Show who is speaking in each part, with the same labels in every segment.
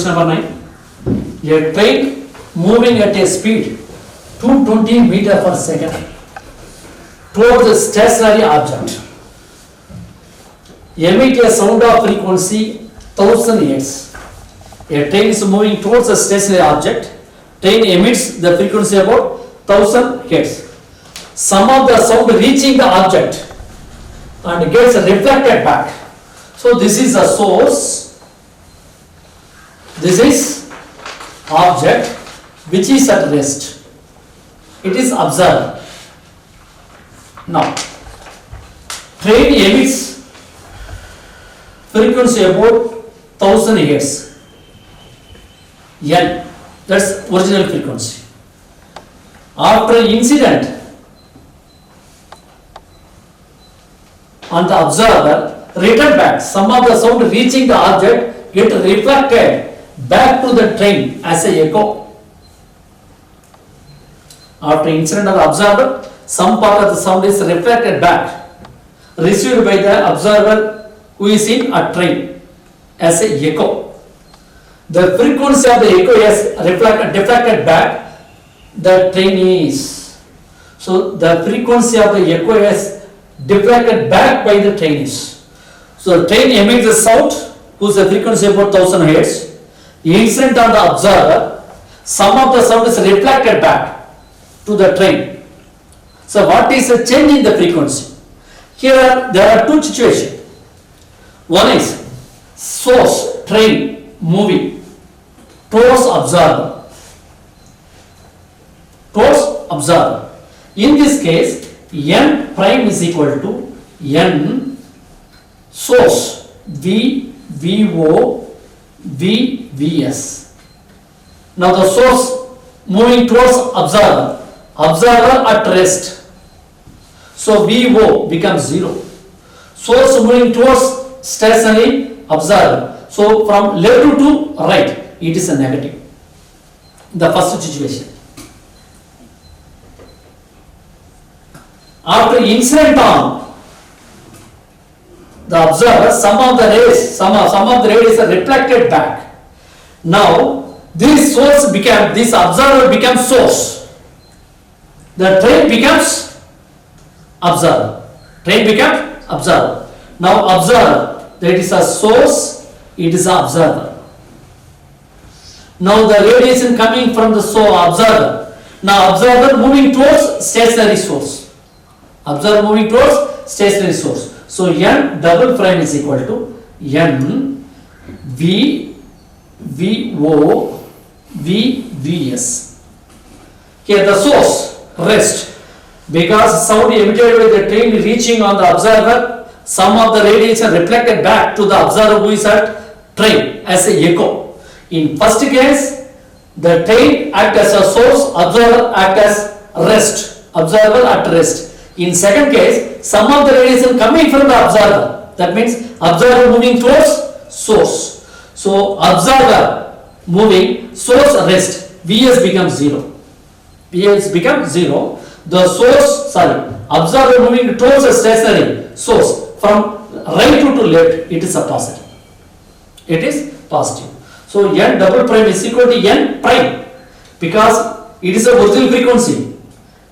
Speaker 1: question number 9. A train moving at a speed 220 meter per second towards a stationary object emit a sound of frequency 1000 Hz. A train is moving towards a stationary object. Train emits the frequency about 1000 Hz. Some of the sound reaching the object and gets reflected back. So this is a source. This is object which is at rest. It is observer. Now, train emits frequency about 1000 Hz. N, that's original frequency. After incident on the observer, return back. Some of the sound reaching the object get reflected back to the train as a echo. After incident of the observer, some part of the sound is reflected back, received by the observer who is in a train as a echo. The frequency of the echo is deflected back, the train is. So the frequency of the echo is deflected back by the train is. So the train emits a sound whose frequency about 1000 Hz. Incident on the observer, some of the sound is reflected back to the train. So what is the change in the frequency? Here there are two situations. One is source, train, moving towards observer. Towards observer. In this case, n prime is equal to n source v vo v vs. Now the source moving towards observer, observer at rest. So vo becomes 0. Source moving towards stationary, observer. So from left to right, it is a negative. The first situation. After incident on the observer, some of the rays are reflected back. Now this source became, this observer becomes source. The train becomes observer. Train becomes observer. Now observer, that is a source, it is an observer. Now the radiation coming from the observer. Now observer moving towards stationary source. Observer moving towards stationary source. So n double prime is equal to n v vo v vs. Here the source rest, because sound emitted by the train reaching on the observer, some of the radiation reflected back to the observer who is at train as a echo. In first case, the train act as a source, observer act as rest, observer at rest. In second case, some of the radiation coming from the observer, that means observer moving towards source. So observer moving, source rest, Vs becomes 0. Vs becomes 0. The source, observer moving towards a stationary source from right to left, it is a positive. It is positive. So n double prime is equal to n prime, because it is a original frequency.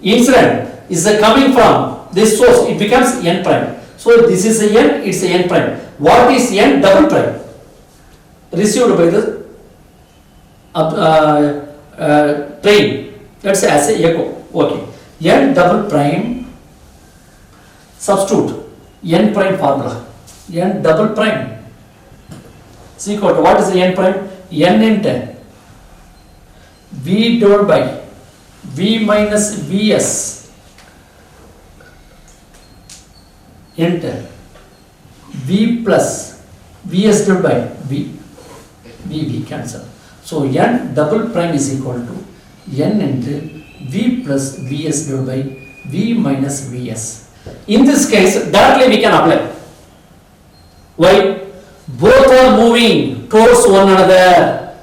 Speaker 1: Incident is coming from this source, it becomes n prime. So this is a n, it's a n prime. What is n double prime? Received by the train, let's say as a echo. Okay. N double prime, substitute n prime formula. N double prime is equal to, what is the n prime? N into v divided by v minus vs into v plus vs divided by v cancel. So n double prime is equal to n into v plus vs divided by v minus vs. In this case, directly we can apply. Why? Both are moving towards one another.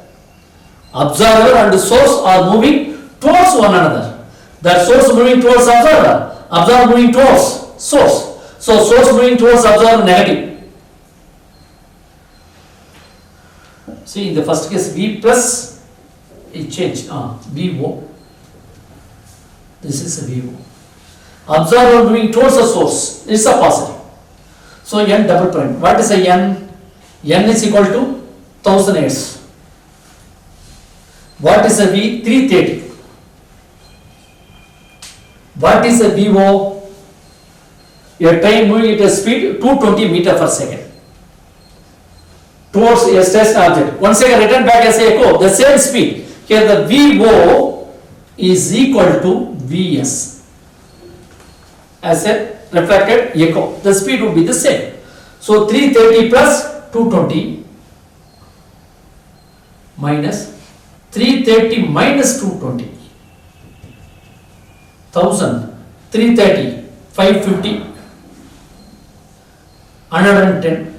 Speaker 1: Observer and source are moving towards one another. That source moving towards observer, observer moving towards source. So source moving towards observer negative. See, in the first case, V plus, it changed, VO. This is a VO. Observer moving towards the source, it's a positive. So, N double prime. What is a N? N is equal to 1000 Hz. What is a V? 330. What is a VO? Your train moving at a speed 220 meter per second towards a stationary object. Once again, return back as a echo, the same speed. Here the VO is equal to Vs as a reflected echo. The speed would be the same. So 330 plus 220 minus 330 minus 220. 1000, 330, 550, 110.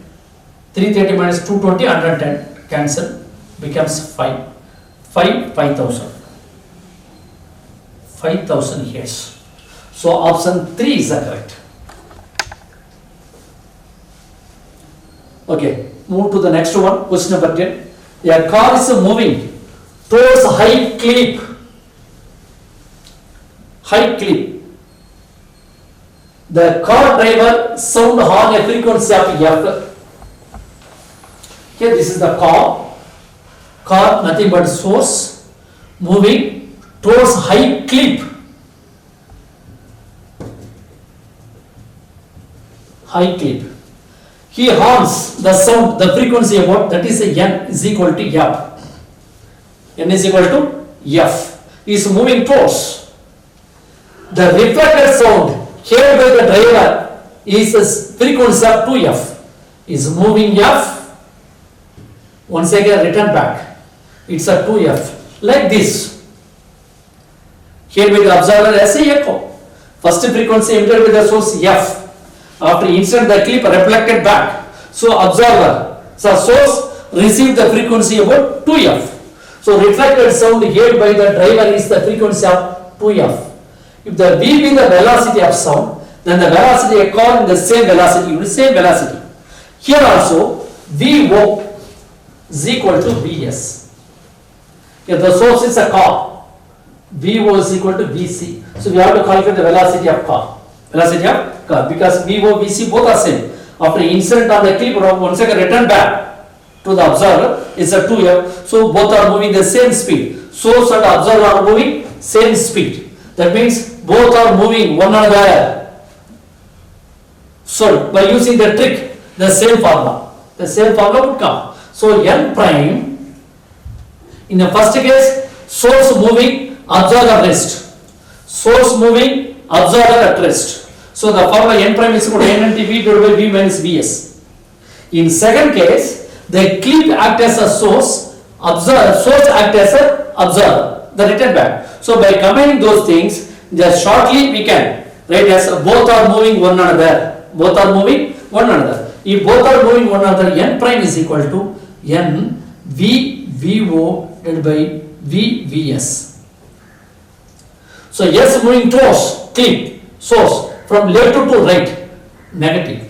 Speaker 1: 330 minus 220, 110, cancel, becomes 5. 5,000. 5,000 years. So option 3 is the correct. Okay, move to the next one, question number 10. A car is moving towards high cliff. High cliff. The car driver sound horn a frequency of F. Here this is the car, nothing but source, moving towards high cliff. High cliff. He horns the sound, the frequency about, that is a N is equal to F. N is equal to F. He is moving towards. The reflected sound heard by the driver is a frequency of 2F. Is moving F. Once again return back. It's a 2F. Like this. Here by the observer as a echo. First frequency emitted by the source F. After instant the clip reflected back. So observer, so source received the frequency about 2F. So reflected sound heard by the driver is the frequency of 2F. If the V be the velocity of sound, then the velocity according the same velocity. Here also VO is equal to Vs. If the source is a car, VO is equal to Vc. So we have to calculate the velocity of car. Because VO, Vc both are same. After instant on the clip, once again return back to the observer, it's a 2F. So both are moving the same speed. Source and observer are moving same speed. That means both are moving one another. So by using the trick, the same formula would come. So N prime, in the first case, source moving, observer at rest. Source moving, observer at rest. So the formula N prime is equal to N into V divided by V minus Vs. In second case, the clip act as a source, source act as a observer, the return back. So by combining those things, just shortly we can write as both are moving one another. If both are moving one another, N prime is equal to N V VO divided by V Vs. So S moving towards clip source from left to right, negative.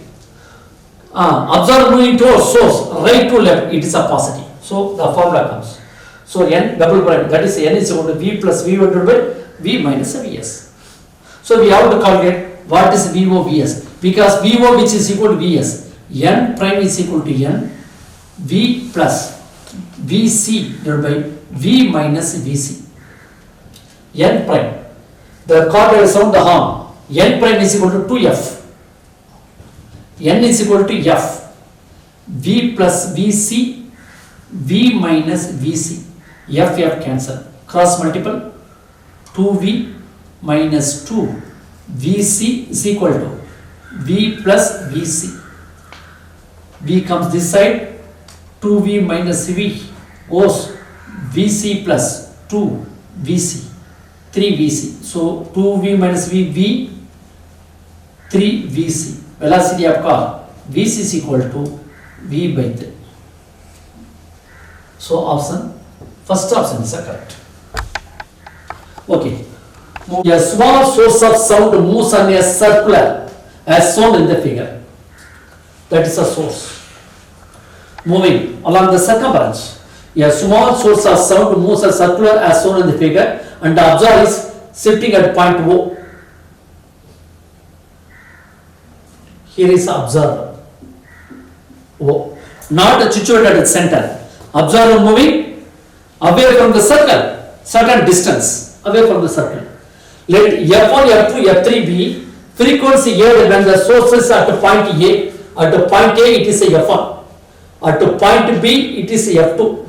Speaker 1: Observer moving towards source right to left, it is a positive. So the formula comes. So N double prime, that is N is equal to V plus V1 divided by V minus Vs. So we have to calculate what is VO Vs, because VO which is equal to Vs, N prime is equal to N V plus Vc divided by V minus Vc. N prime, the car driver sound the horn, N prime is equal to 2F. N is equal to F. V plus Vc, V minus Vc. F cancel. Cross multiple. 2V minus 2 Vc is equal to V plus Vc. V comes this side. 2V minus V goes Vc plus 2 Vc. 3 Vc. So 2V minus V, 3 Vc. Velocity of car Vc is equal to V by 3. So first option is correct. Okay. A small source of sound moves on a circular as shown in the figure. That is a source moving along the circumference. A small source of sound moves a circular as shown in the figure, and the observer is sitting at point O. Here is observer O, not situated at the center. Observer moving away from the circle, certain distance away from the circle. Let F1, F2, F3 be frequency heard when the source is at point A. At point A it is a F1. At point B it is F2.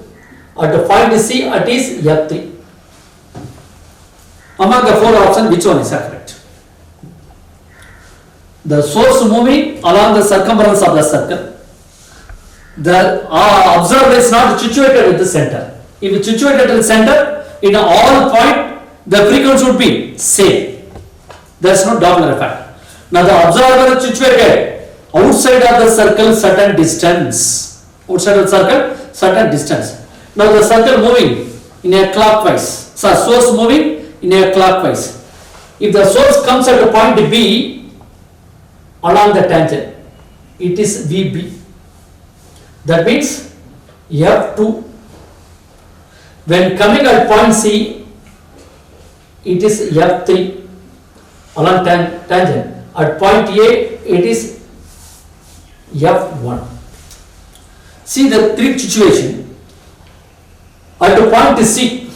Speaker 1: At point C it is F3. Among the four options, which one is correct? The source moving along the circumference of the circle. The observer is not situated at the center. If it is situated at the center, in all point, the frequency would be same. There is no Doppler effect. Now the observer is situated outside of the circle certain distance. Outside of the circle certain distance. Now the circle moving in a clockwise. So source moving in a clockwise. If the source comes at a point B along the tangent, it is VB. That means F2. When coming at point C, it is F3 along tangent. At point A, it is F1. See the trick situation. At point C,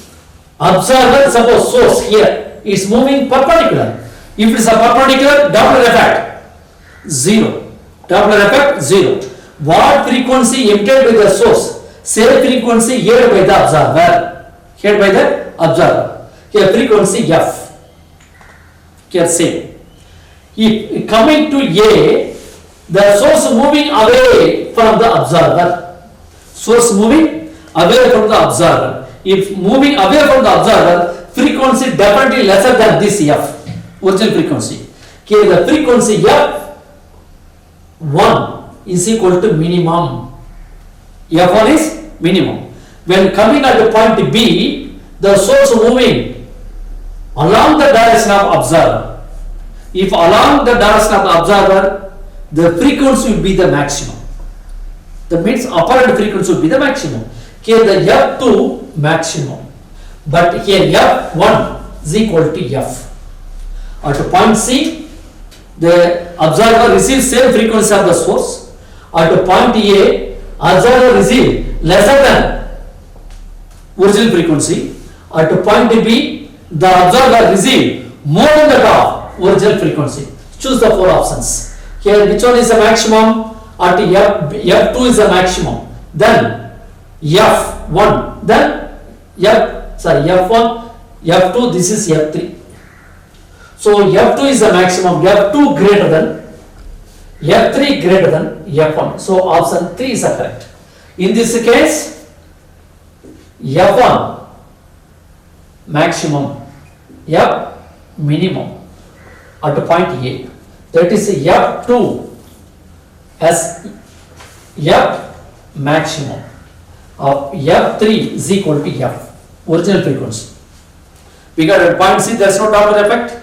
Speaker 1: observer, suppose source here is moving perpendicular. If it is a perpendicular, Doppler effect 0. Doppler effect 0. What frequency emitted by the source? Same frequency heard by the observer. Heard by the observer. Here frequency F. Here same. If coming to A, the source moving away from the observer. Source moving away from the observer. If moving away from the observer, frequency definitely lesser than this F, original frequency. Here the frequency F1 is equal to minimum. F1 is minimum. When coming at the point B, the source moving along the direction of observer. If along the direction of the observer, the frequency will be the maximum. That means apparent frequency will be the maximum. Here the F2 maximum. But here F1 is equal to F. At point C, the observer receives same frequency of the source. At point A, observer receives lesser than original frequency. At point B, the observer receives more than the top original frequency. Choose the four options. Here, which one is the maximum? At F2 is the maximum. Then F1. Then F1, F2. This is F3. So F2 is the maximum. F2 greater than F3 greater than F1. So option 3 is correct. In this case, F1 maximum, F minimum at point A. That is F2 as F maximum of F3 is equal to F, original frequency. Because at point C there is no Doppler effect.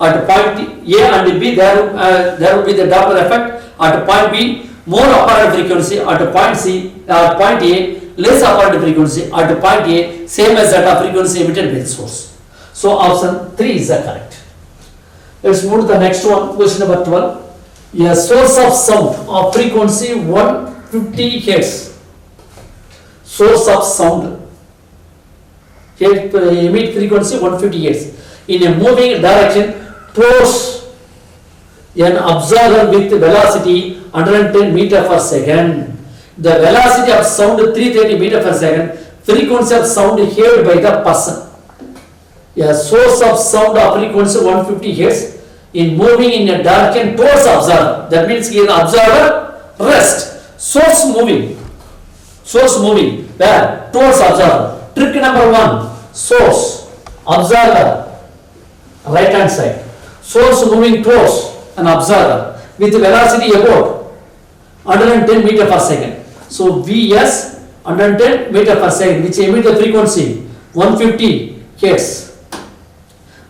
Speaker 1: At point A and B there will be the Doppler effect. At point B more apparent frequency. At point C, at point A less apparent frequency. At point A same as that of frequency emitted by the source. So option 3 is the correct. Let's move to the next one. Question number 12. A source of sound of frequency 150 Hz. Source of sound. Here emit frequency 150 Hz in a moving direction towards an observer with velocity 110 meter per second. The velocity of sound 330 meter per second. Frequency of sound heard by the person. A source of sound of frequency 150 Hz in moving in a direction towards observer. That means here observer rest. Source moving. Source moving where? Towards observer. Trick number 1. Source, observer, right hand side. Source moving towards an observer with velocity about 110 meter per second. So Vs 110 meter per second, which emit the frequency 150 Hz.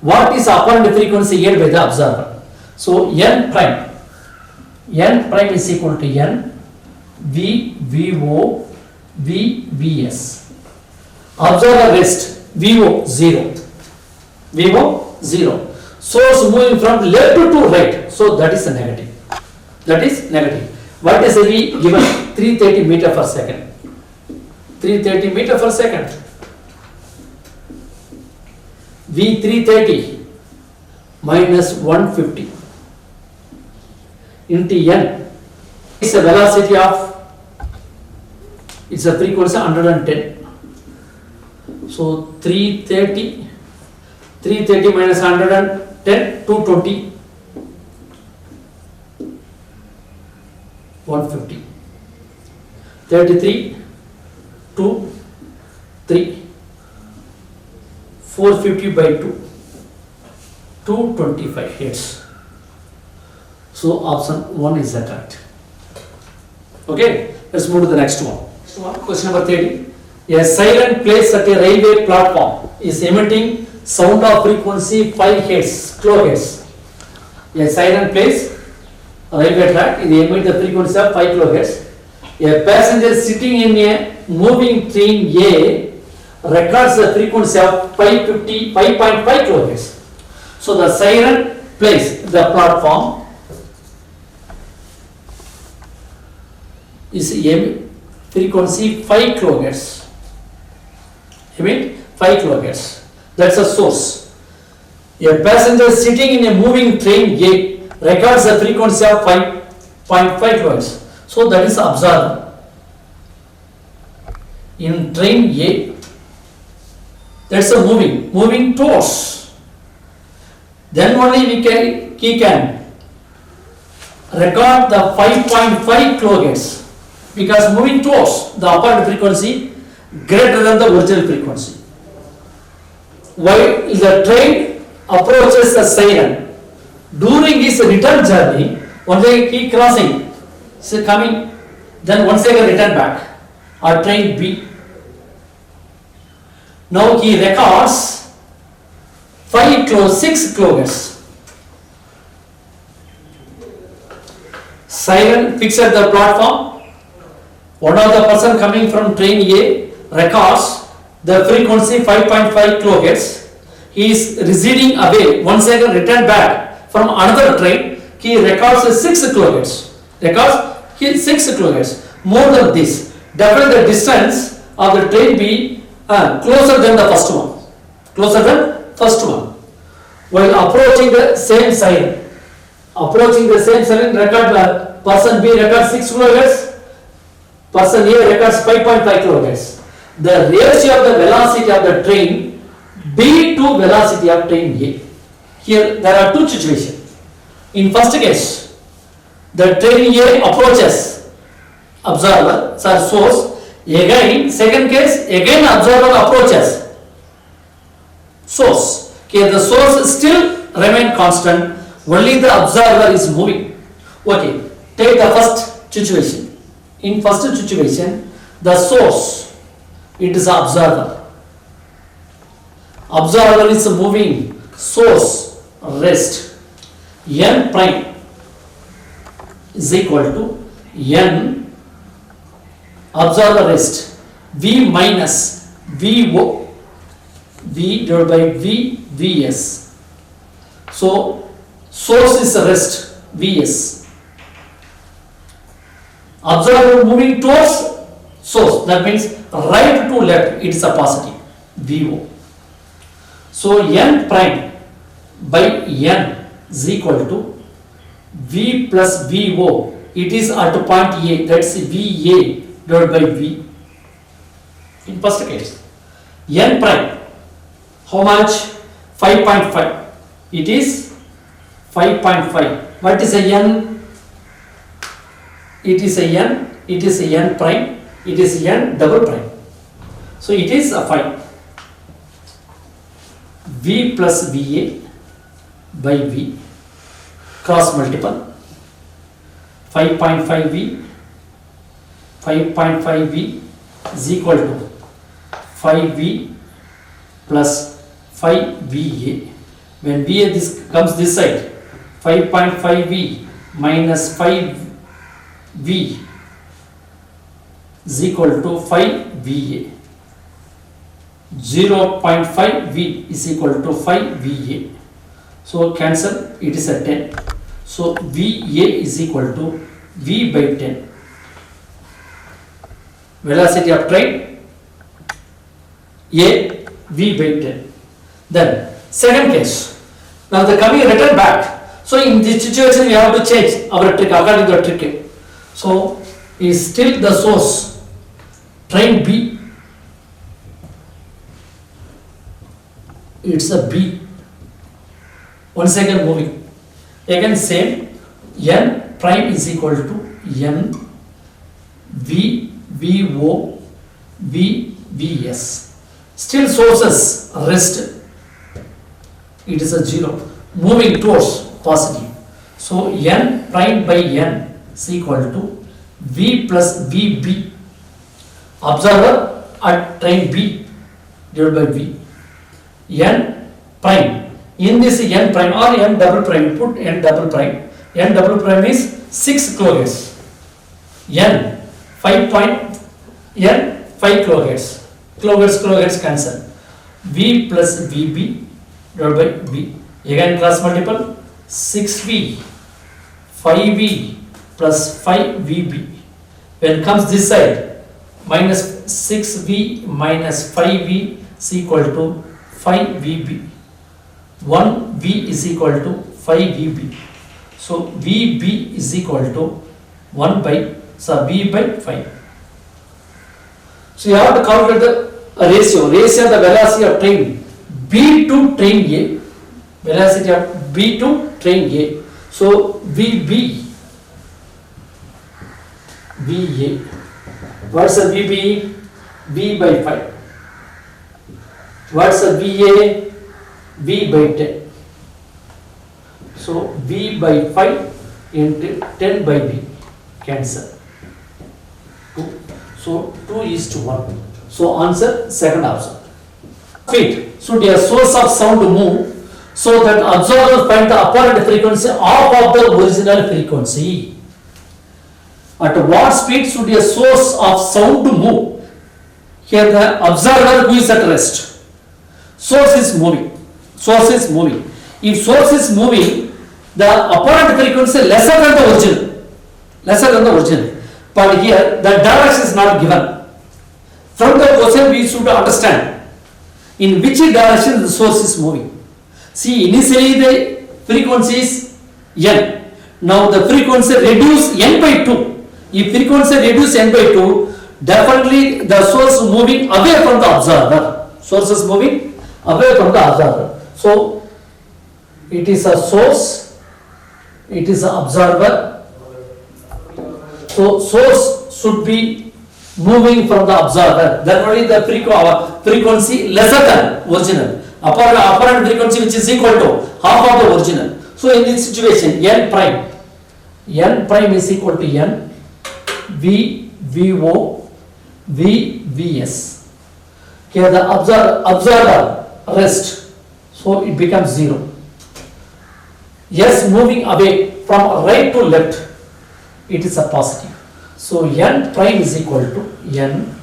Speaker 1: What is apparent frequency heard by the observer? So n prime is equal to n V Vo VBS. Observe the rest, VO 0. VO 0. Source moving from left to right, so that is a negative. That is negative. What is V given? 330 meter per second. 330 meter per second. V 330 minus 150 into N is a velocity of, it's a frequency 110. So 330 minus 110, 220, 150, 33, 2, 3, 450 by 2, 225 hits. So option 1 is the correct. Okay, let's move to the next one. Question number 30. A siren placed at a railway platform is emitting sound of frequency 5 hertz, kilohertz. A siren placed a railway track is emit the frequency of 5 kilohertz. A passenger sitting in a moving train A records the frequency of 5.5 kilohertz. So the siren plays the platform is frequency 5 kilohertz. Emit 5 kilohertz. That's a source. A passenger sitting in a moving train A records the frequency of 5.5 kilohertz. So that is observer. In train A, that's a moving towards. Then only he can record the 5.5 kilohertz because moving towards the upper frequency greater than the original frequency. While the train approaches the siren, during his return journey, only he crossing, so coming, then once again return back, or train B. Now he records 6 kilohertz. Siren fixed at the platform. One of the person coming from train A records the frequency 5.5 kilohertz. He is receding away. Once again return back from another train. He records 6 kilohertz. Records 6 kilohertz. More than this. Definitely the distance of the train B closer than the first one. Closer than first one. While approaching the same siren. Record person B records 6 kilohertz. Person A records 5.5 kilohertz. The ratio of the velocity of the train B to velocity of train A. Here there are two situations. In first case, the train A approaches observer, source. Again, second case, again observer approaches source. Okay, the source still remain constant. Only the observer is moving. Okay, take the first situation. In first situation, the source, it is observer. Observer is moving, source rest. N prime is equal to N observer rest V minus VO V divided by V Vs. So source is rest Vs. Observer moving towards source, that means right to left, it is a positive VO. So N prime by N is equal to V plus VO. It is at point A, that's VA divided by V. In first case, N prime, how much? 5.5. It is 5.5. What is a N? It is a N. It is a N prime. It is N double prime. So it is a 5. V plus VA by V cross multiple 5.5V 5.5V is equal to 5V plus 5VA. When VA this comes this side, 5.5V minus 5V is equal to 5 VA. 0.5 V is equal to 5 VA. So cancel, it is a 10. So VA is equal to V by 10. Velocity of train A, V by 10. Then second case. Now the coming return back. So in this situation we have to change our trick according to the trick. So is still the source train B. It's a B. 1 second moving. Again same, N prime is equal to N V VO V VS. Still sources rest. It is a 0. Moving towards positive. So N prime by N is equal to V plus VB. Observer at train B divided by V. N prime. In this N prime or N double prime, put N double prime. N double prime is 6 kilohertz. N 5 kilohertz. Kilohertz cancel. V plus VB divided by V. Again cross multiple. 6V 5V plus 5VB. When comes this side, minus 6V minus 5V is equal to 5VB. 1V is equal to 5VB. So VB is equal to V by 5. So you have to calculate the ratio of the velocity of train B to train A. Velocity of B to train A. So VB, VA. What's the VB? V by 5. What's the VA? V by 10. So V by 5 into 10 by V. Cancel. 2. So 2:1. So answer second option. Speed should be a source of sound move so that observer find the apparent frequency off of the original frequency. At what speed should a source of sound move? Here the observer who is at rest. Source is moving. Source is moving. If source is moving, the apparent frequency lesser than the original. Lesser than the original. But here the direction is not given. From the question we should understand in which direction the source is moving. See, initially the frequency is N. Now the frequency reduce N by 2. If frequency reduce N by 2, definitely the source moving away from the observer. Source is moving away from the observer. So it is a source, it is an observer. So source should be moving from the observer. Then only the frequency lesser than original. Apparent frequency which is equal to half of the original. So in this situation, N prime is equal to N V VO V VS. Here the observer rest, so it becomes 0. S moving away from right to left, it is a positive. So N prime is equal to N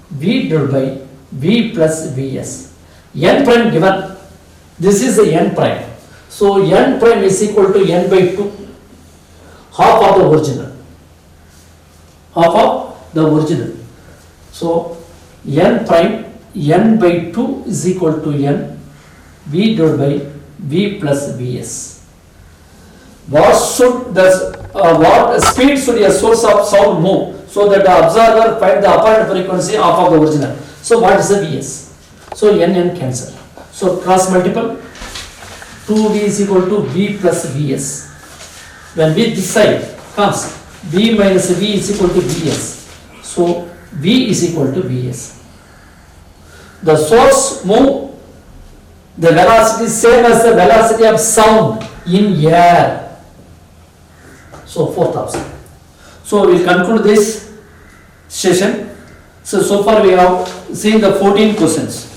Speaker 1: V divided by V plus Vs. N prime given, this is the N prime. So N prime is equal to N by 2, half of the original. Half of the original. So N prime, N by 2 is equal to N V divided by V plus Vs. What speed should a source of sound move so that the observer find the apparent frequency of the original? So what is the Vs? So N cancel. So cross multiple. 2V is equal to V plus Vs. When V this side comes, V minus V is equal to Vs. So V is equal to Vs. The source move, the velocity is same as the velocity of sound in air. So fourth option. So we will conclude this session. So far we have seen the 14 questions.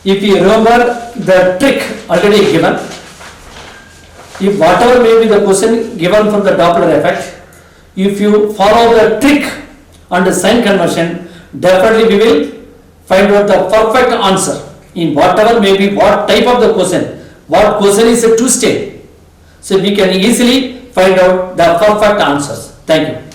Speaker 1: If you remember the trick already given, if whatever may be the question given from the Doppler effect, if you follow the trick and sign conversion, definitely we will find out the perfect answer in whatever may be what type of the question. What question is a two-stage. So we can easily find out the perfect answers. Thank you.